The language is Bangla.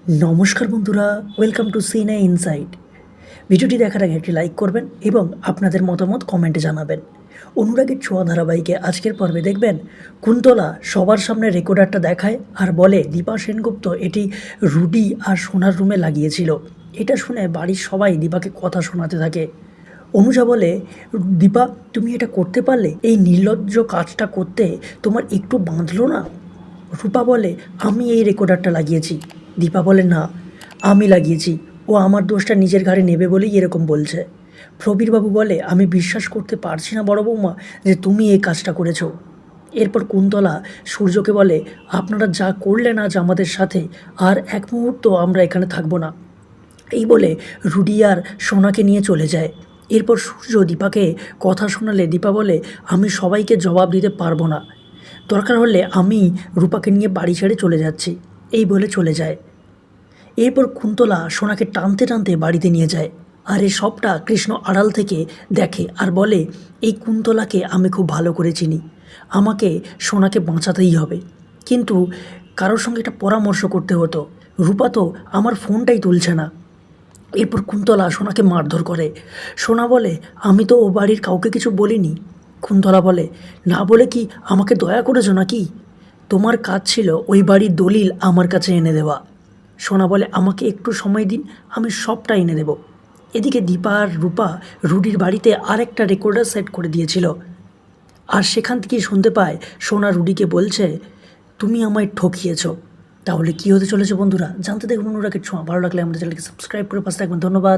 নমস্কার বন্ধুরা, ওয়েলকাম টু সিনে ইনসাইট। ভিডিওটি দেখার আগে একটি লাইক করবেন এবং আপনাদের মতামত কমেন্টে জানাবেন। অনুরাগের ছোঁয়া ধারাবাহিকে আজকের পর্বে দেখবেন কুন্তলা সবার সামনে রেকর্ডারটা দেখায় আর বলে দীপা সেনগুপ্ত এটি রুডি আর সোনার রুমে লাগিয়েছিল। এটা শুনে বাড়ির সবাই দীপাকে কথা শোনাতে থাকে। অনুজা বলে, দীপা তুমি এটা করতে পারলে? এই নির্লজ্জ কাজটা করতে তোমার একটু বাঁধলো না? রূপা বলে, আমি এই রেকর্ডারটা লাগিয়েছি। দীপা বলে, না, আমি লাগিয়েছি। ও আমার দোষটা নিজের ঘাড়ে নেবে বলেই এরকম বলছে। প্রবীরবাবু বলে, আমি বিশ্বাস করতে পারছি না বড় বৌমা যে তুমি এই কাজটা করেছো। এরপর কুন্তলা সূর্যকে বলে, আপনারা যা করলেন আজ আমাদের সাথে, আর এক মুহূর্ত আমরা এখানে থাকবো না। এই বলে রুডি আর সোনাকে নিয়ে চলে যায়। এরপর সূর্য দীপাকে কথা শোনালে দীপা বলে, আমি সবাইকে জবাব দিতে পারবো না, দরকার হলে আমি রূপাকে নিয়ে বাড়ি ছেড়ে চলে যাচ্ছি। এই বলে চলে যায়। এরপর কুন্তলা সোনাকে টানতে টানতে বাড়িতে নিয়ে যায়। আর এই সবটা কৃষ্ণ আড়াল থেকে দেখে আর বলে, এই কুন্তলাকে আমি খুব ভালো করে চিনি, আমাকে সোনাকে বাঁচাতেই হবে। কিন্তু কারোর সঙ্গে একটা পরামর্শ করতে হতো, রূপা তো আমার ফোনটাই তুলছে না। এরপর কুন্তলা সোনাকে মারধর করে। সোনা বলে, আমি তো ও বাড়ির কাউকে কিছু বলিনি। কুন্তলা বলে, না বলে কি আমাকে দয়া করেছো নাকি? তোমার কাজ ছিল ওই বাড়ির দলিল আমার কাছে এনে দেওয়া। সোনা বলে, আমাকে একটু সময় দিন, আমি সবটা এনে দেব। এদিকে দীপা আর রূপা রুডির বাড়িতে আরেকটা রেকর্ডার সেট করে দিয়েছিল। আর সেখান থেকেই শুনতে পায় সোনা রুডিকে বলছে, তুমি আমায় ঠকিয়েছো। তাহলে কী হতে চলেছে বন্ধুরা, জানতে দেখুন অনুরাগের ছোঁয়া। ভালো লাগলে আমাদের চ্যানেলকে সাবস্ক্রাইব করে পাশে থাকবেন। ধন্যবাদ।